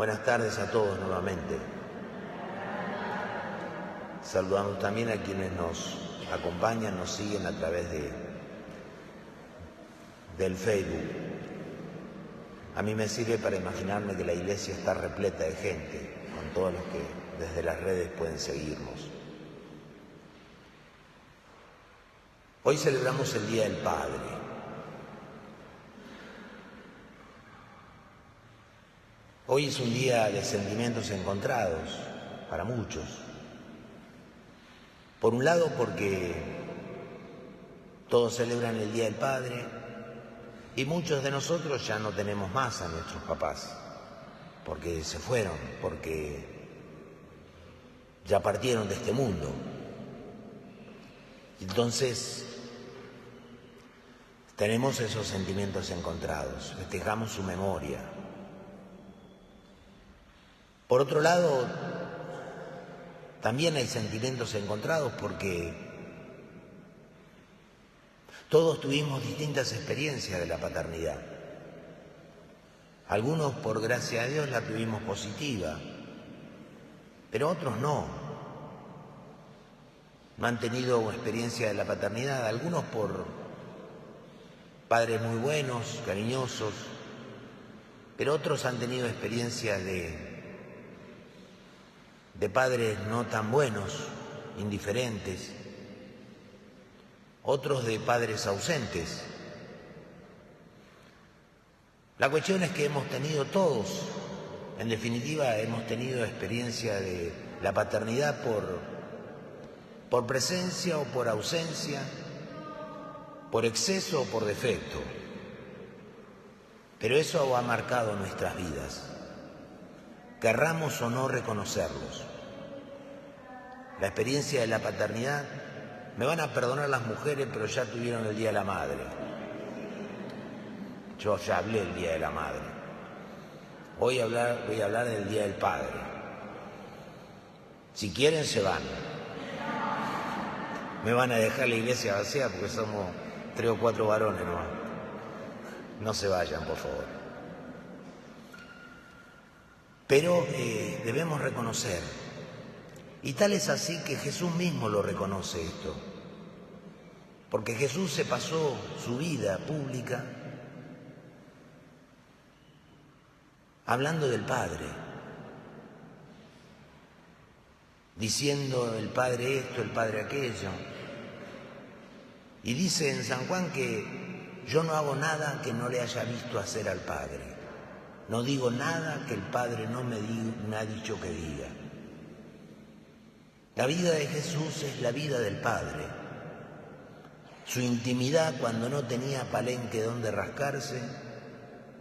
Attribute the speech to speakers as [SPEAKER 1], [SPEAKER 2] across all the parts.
[SPEAKER 1] Buenas tardes a todos nuevamente. Saludamos también a quienes nos acompañan, nos siguen a través del Facebook. A mí me sirve para imaginarme que la iglesia está repleta de gente, con todos los que desde las redes pueden seguirnos. Hoy celebramos el Día del Padre. Hoy es un día de sentimientos encontrados para muchos. Por un lado, porque todos celebran el Día del Padre y muchos de nosotros ya no tenemos más a nuestros papás, porque se fueron, porque ya partieron de este mundo. Entonces, tenemos esos sentimientos encontrados, festejamos su memoria. Por otro lado, también hay sentimientos encontrados porque todos tuvimos distintas experiencias de la paternidad. Algunos, por gracia de Dios, la tuvimos positiva, pero otros no. No han tenido experiencia de la paternidad, algunos por padres muy buenos, cariñosos, pero otros han tenido experiencias de padres no tan buenos, indiferentes, otros de padres ausentes. La cuestión es que hemos tenido todos, en definitiva, hemos tenido experiencia de la paternidad por presencia o por ausencia, por exceso o por defecto. Pero eso ha marcado nuestras vidas, querramos o no reconocerlos. La experiencia de la paternidad, me van a perdonar las mujeres, pero ya tuvieron el Día de la Madre. Yo ya hablé del Día de la Madre. Hoy voy a hablar del Día del Padre. Si quieren, se van. Me van a dejar la iglesia vacía porque somos 3 o 4 varones nomás. No se vayan, por favor. Pero debemos reconocer, y tal es así que Jesús mismo lo reconoce esto, porque Jesús se pasó su vida pública hablando del Padre, diciendo el Padre esto, el Padre aquello, y dice en San Juan que yo no hago nada que no le haya visto hacer al Padre. No digo nada que el Padre no me ha dicho que diga. La vida de Jesús es la vida del Padre. Su intimidad, cuando no tenía palenque donde rascarse,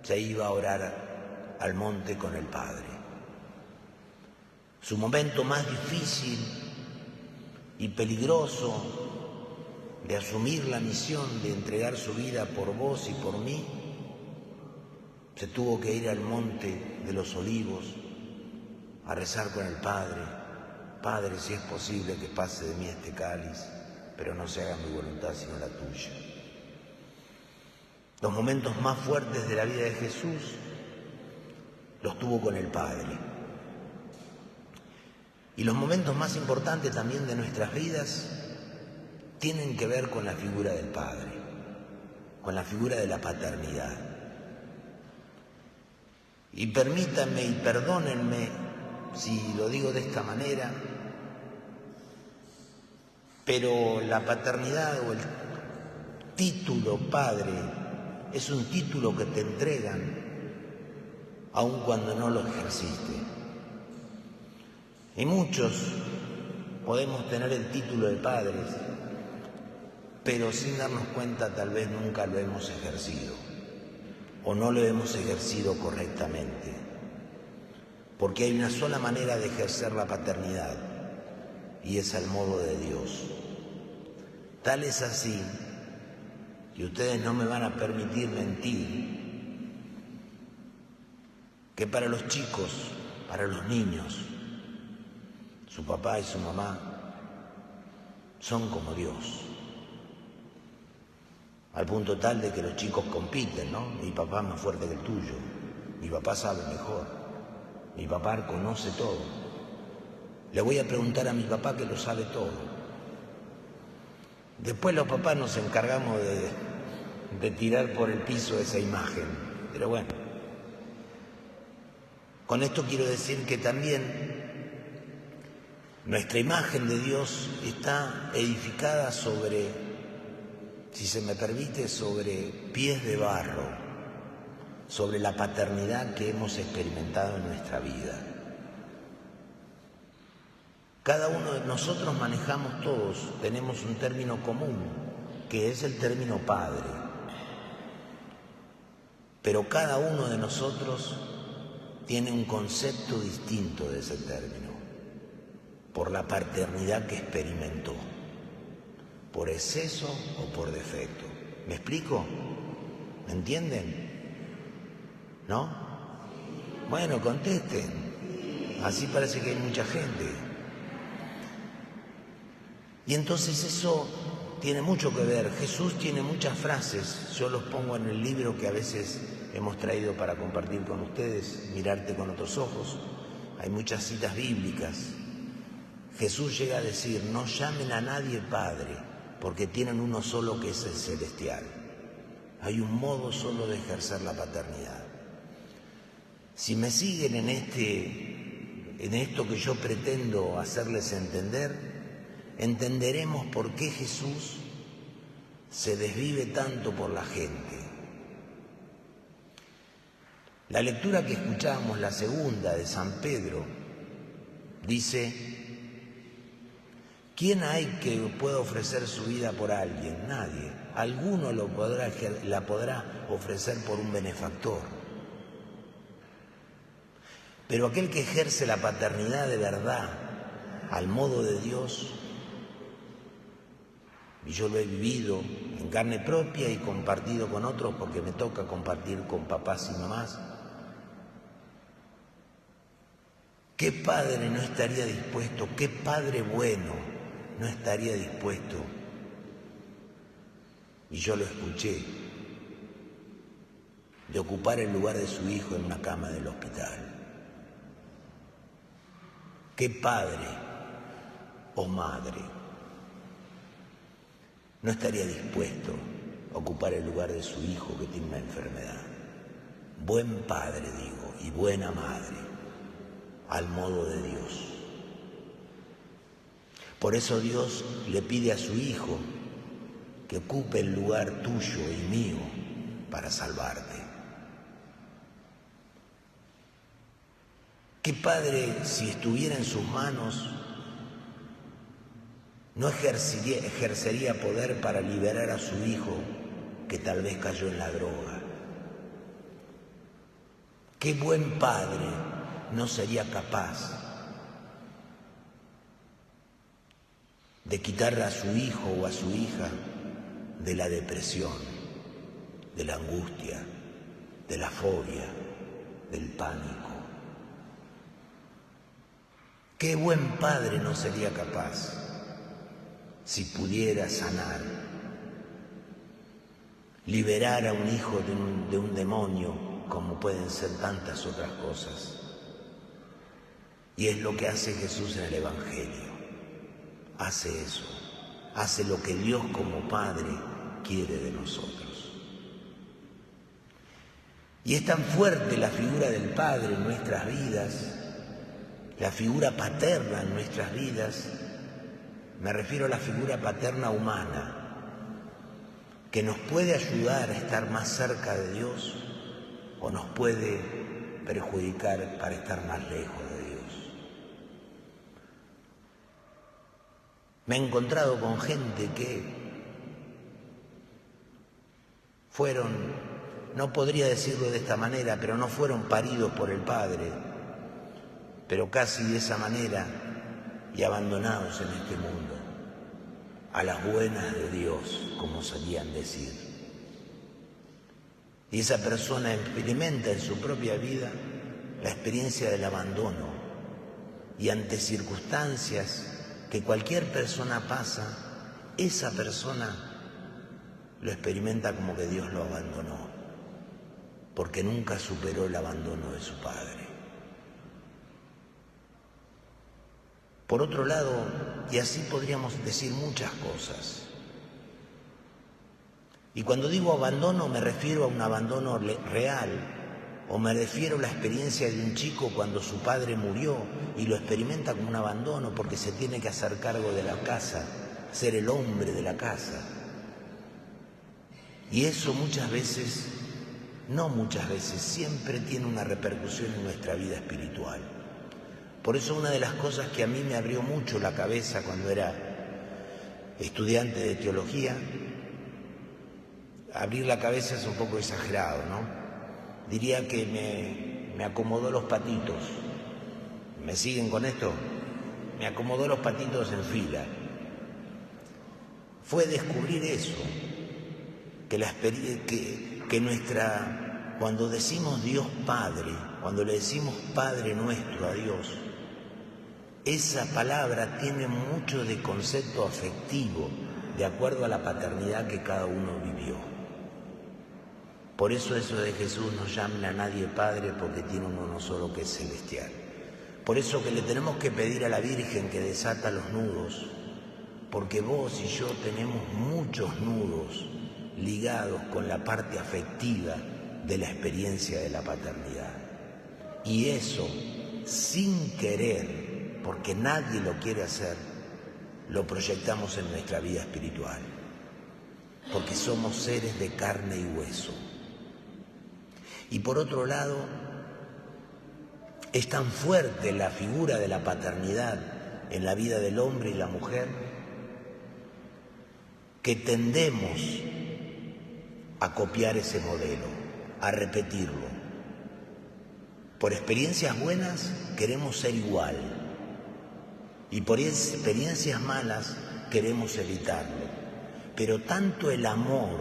[SPEAKER 1] se iba a orar al monte con el Padre. Su momento más difícil y peligroso de asumir la misión de entregar su vida por vos y por mí, se tuvo que ir al monte de los Olivos a rezar con el Padre. Padre, si es posible que pase de mí este cáliz, pero no se haga mi voluntad sino la tuya. Los momentos más fuertes de la vida de Jesús los tuvo con el Padre. Y los momentos más importantes también de nuestras vidas tienen que ver con la figura del Padre, con la figura de la paternidad. Y permítanme y perdónenme si lo digo de esta manera, pero la paternidad o el título padre es un título que te entregan aun cuando no lo ejerciste. Y muchos podemos tener el título de padres, pero sin darnos cuenta tal vez nunca lo hemos ejercido o no lo hemos ejercido correctamente. Porque hay una sola manera de ejercer la paternidad y es al modo de Dios. Tal es así, y ustedes no me van a permitir mentir, que para los chicos, para los niños, su papá y su mamá son como Dios. Al punto tal de que los chicos compiten, ¿no? Mi papá es más fuerte que el tuyo, mi papá sabe mejor. Mi papá conoce todo. Le voy a preguntar a mi papá que lo sabe todo. Después los papás nos encargamos de tirar por el piso esa imagen. Pero bueno, con esto quiero decir que también nuestra imagen de Dios está edificada sobre, si se me permite, sobre pies de barro, sobre la paternidad que hemos experimentado en nuestra vida. Cada uno de nosotros manejamos todos, tenemos un término común, que es el término padre. Pero cada uno de nosotros tiene un concepto distinto de ese término, por la paternidad que experimentó, por exceso o por defecto. ¿Me explico? ¿Me entienden? ¿No? Bueno, contesten. Así parece que hay mucha gente. Y entonces eso tiene mucho que ver. Jesús tiene muchas frases, yo los pongo en el libro que a veces hemos traído para compartir con ustedes, Mirarte con otros ojos. Hay muchas citas bíblicas. Jesús llega a decir, no llamen a nadie Padre, porque tienen uno solo que es el celestial. Hay un modo solo de ejercer la paternidad. Si me siguen en esto que yo pretendo hacerles entender, entenderemos por qué Jesús se desvive tanto por la gente. La lectura que escuchamos, la segunda de San Pedro, dice, ¿quién hay que pueda ofrecer su vida por alguien? Nadie. Alguno la podrá ofrecer por un benefactor. Pero aquel que ejerce la paternidad de verdad, al modo de Dios, y yo lo he vivido en carne propia y compartido con otros porque me toca compartir con papás y mamás. ¿Qué padre no estaría dispuesto, qué padre bueno no estaría dispuesto? Y yo lo escuché, de ocupar el lugar de su hijo en una cama del hospital. ¿Qué padre o madre no estaría dispuesto a ocupar el lugar de su hijo que tiene una enfermedad? Buen padre, digo, y buena madre, al modo de Dios. Por eso Dios le pide a su hijo que ocupe el lugar tuyo y mío para salvarte. ¿Qué padre, si estuviera en sus manos, no ejercería poder para liberar a su hijo que tal vez cayó en la droga? ¿Qué buen padre no sería capaz de quitarle a su hijo o a su hija de la depresión, de la angustia, de la fobia, del pánico? ¿Qué buen padre no sería capaz, si pudiera sanar, liberar a un hijo de un demonio, como pueden ser tantas otras cosas? Y es lo que hace Jesús en el Evangelio. Hace eso, hace lo que Dios como Padre quiere de nosotros. Y es tan fuerte la figura del Padre en nuestras vidas, la figura paterna en nuestras vidas, me refiero a la figura paterna humana, que nos puede ayudar a estar más cerca de Dios o nos puede perjudicar para estar más lejos de Dios. Me he encontrado con gente que fueron, no podría decirlo de esta manera, pero no fueron paridos por el Padre, pero casi de esa manera y abandonados en este mundo, a las buenas de Dios, como solían decir. Y esa persona experimenta en su propia vida la experiencia del abandono, y ante circunstancias que cualquier persona pasa, esa persona lo experimenta como que Dios lo abandonó, porque nunca superó el abandono de su padre. Por otro lado, y así podríamos decir muchas cosas. Y cuando digo abandono me refiero a un abandono real, o me refiero a la experiencia de un chico cuando su padre murió y lo experimenta como un abandono porque se tiene que hacer cargo de la casa, ser el hombre de la casa. Y eso muchas veces, no muchas veces, siempre tiene una repercusión en nuestra vida espiritual. Por eso una de las cosas que a mí me abrió mucho la cabeza cuando era estudiante de teología, abrir la cabeza es un poco exagerado, ¿no? Diría que me acomodó los patitos. ¿Me siguen con esto? Me acomodó los patitos en fila. Fue descubrir eso, cuando decimos Dios Padre, cuando le decimos Padre nuestro a Dios, esa palabra tiene mucho de concepto afectivo, de acuerdo a la paternidad que cada uno vivió. Por eso de Jesús no llamen a nadie Padre, porque tiene uno solo que es celestial. Por eso que le tenemos que pedir a la Virgen que desata los nudos, porque vos y yo tenemos muchos nudos ligados con la parte afectiva de la experiencia de la paternidad. Y eso, sin querer, porque nadie lo quiere hacer, lo proyectamos en nuestra vida espiritual, porque somos seres de carne y hueso. Y por otro lado, es tan fuerte la figura de la paternidad en la vida del hombre y la mujer que tendemos a copiar ese modelo, a repetirlo. Por experiencias buenas queremos ser igual y por experiencias malas queremos evitarlo. Pero tanto el amor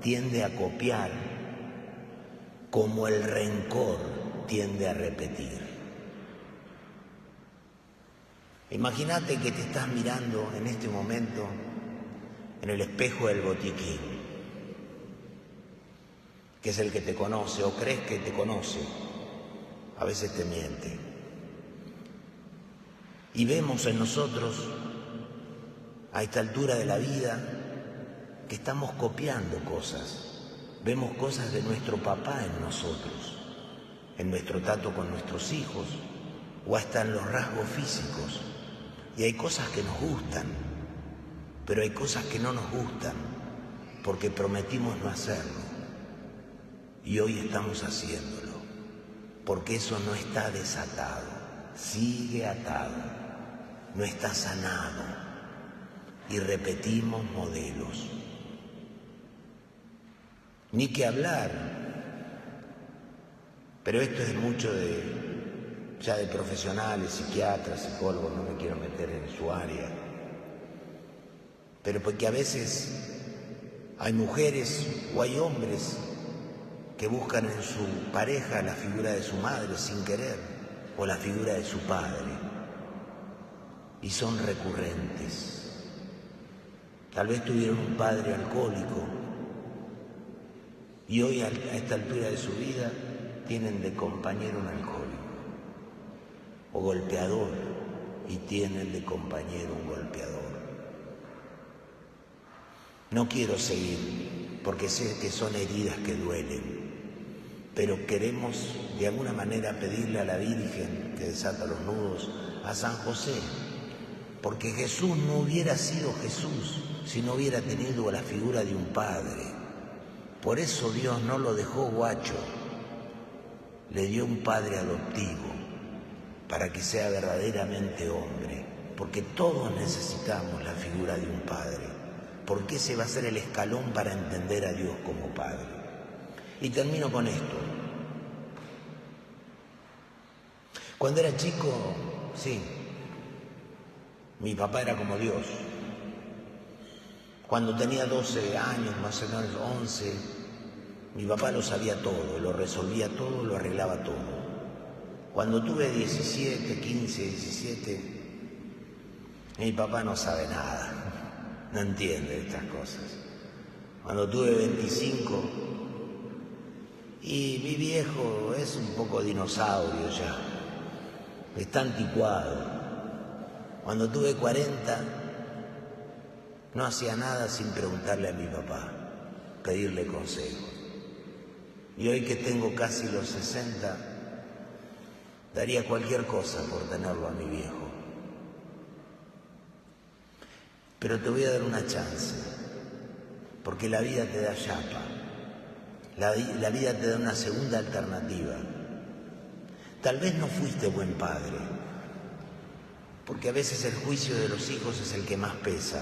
[SPEAKER 1] tiende a copiar como el rencor tiende a repetir. Imagínate que te estás mirando en este momento en el espejo del botiquín, que es el que te conoce o crees que te conoce, a veces te miente. Y vemos en nosotros, a esta altura de la vida, que estamos copiando cosas. Vemos cosas de nuestro papá en nosotros, en nuestro trato con nuestros hijos, o hasta en los rasgos físicos. Y hay cosas que nos gustan, pero hay cosas que no nos gustan, porque prometimos no hacerlo. Y hoy estamos haciéndolo, porque eso no está desatado, sigue atado, no está sanado, y repetimos modelos. Ni que hablar, pero esto es mucho ya de profesionales, psiquiatras, psicólogos, no me quiero meter en su área, pero porque a veces hay mujeres o hay hombres que buscan en su pareja la figura de su madre sin querer, o la figura de su padre, y son recurrentes. Tal vez tuvieron un padre alcohólico, y hoy a esta altura de su vida tienen de compañero un alcohólico, o golpeador, y tienen de compañero un golpeador. No quiero seguir, porque sé que son heridas que duelen, pero queremos de alguna manera pedirle a la Virgen que desata los nudos, a San José, porque Jesús no hubiera sido Jesús si no hubiera tenido la figura de un padre. Por eso Dios no lo dejó guacho, le dio un padre adoptivo para que sea verdaderamente hombre, porque todos necesitamos la figura de un padre, porque ese va a ser el escalón para entender a Dios como Padre. Y termino con esto. Cuando era chico, sí, mi papá era como Dios. Cuando tenía 12 años, más o menos 11, mi papá lo sabía todo, lo resolvía todo, lo arreglaba todo. Cuando tuve 17, 15, 17, mi papá no sabe nada, no entiende estas cosas. Cuando tuve 25, y mi viejo es un poco dinosaurio ya, está anticuado. Cuando tuve 40, no hacía nada sin preguntarle a mi papá, pedirle consejos. Y hoy que tengo casi los 60, daría cualquier cosa por tenerlo a mi viejo. Pero te voy a dar una chance, porque la vida te da chapa, la vida te da una segunda alternativa. Tal vez no fuiste buen padre, porque a veces el juicio de los hijos es el que más pesa,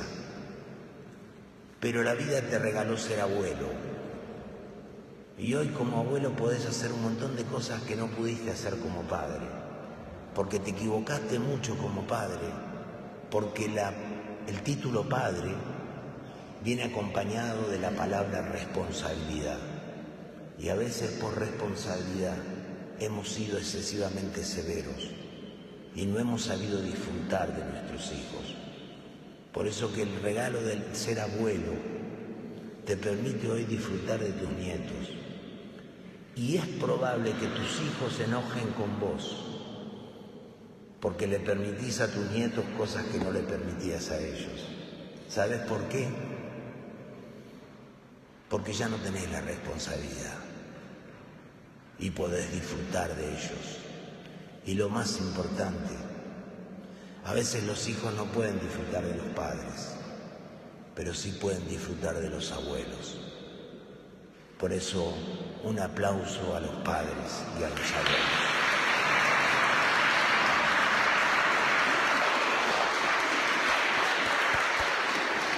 [SPEAKER 1] pero la vida te regaló ser abuelo. Y hoy como abuelo podés hacer un montón de cosas que no pudiste hacer como padre, porque te equivocaste mucho como padre, porque el título padre viene acompañado de la palabra responsabilidad. Y a veces por responsabilidad hemos sido excesivamente severos y no hemos sabido disfrutar de nuestros hijos. Por eso que el regalo del ser abuelo te permite hoy disfrutar de tus nietos. Y es probable que tus hijos se enojen con vos, porque le permitís a tus nietos cosas que no le permitías a ellos. ¿Sabes por qué? Porque ya no tenés la responsabilidad y podés disfrutar de ellos. Y lo más importante, a veces los hijos no pueden disfrutar de los padres, pero sí pueden disfrutar de los abuelos. Por eso, un aplauso a los padres y a los abuelos.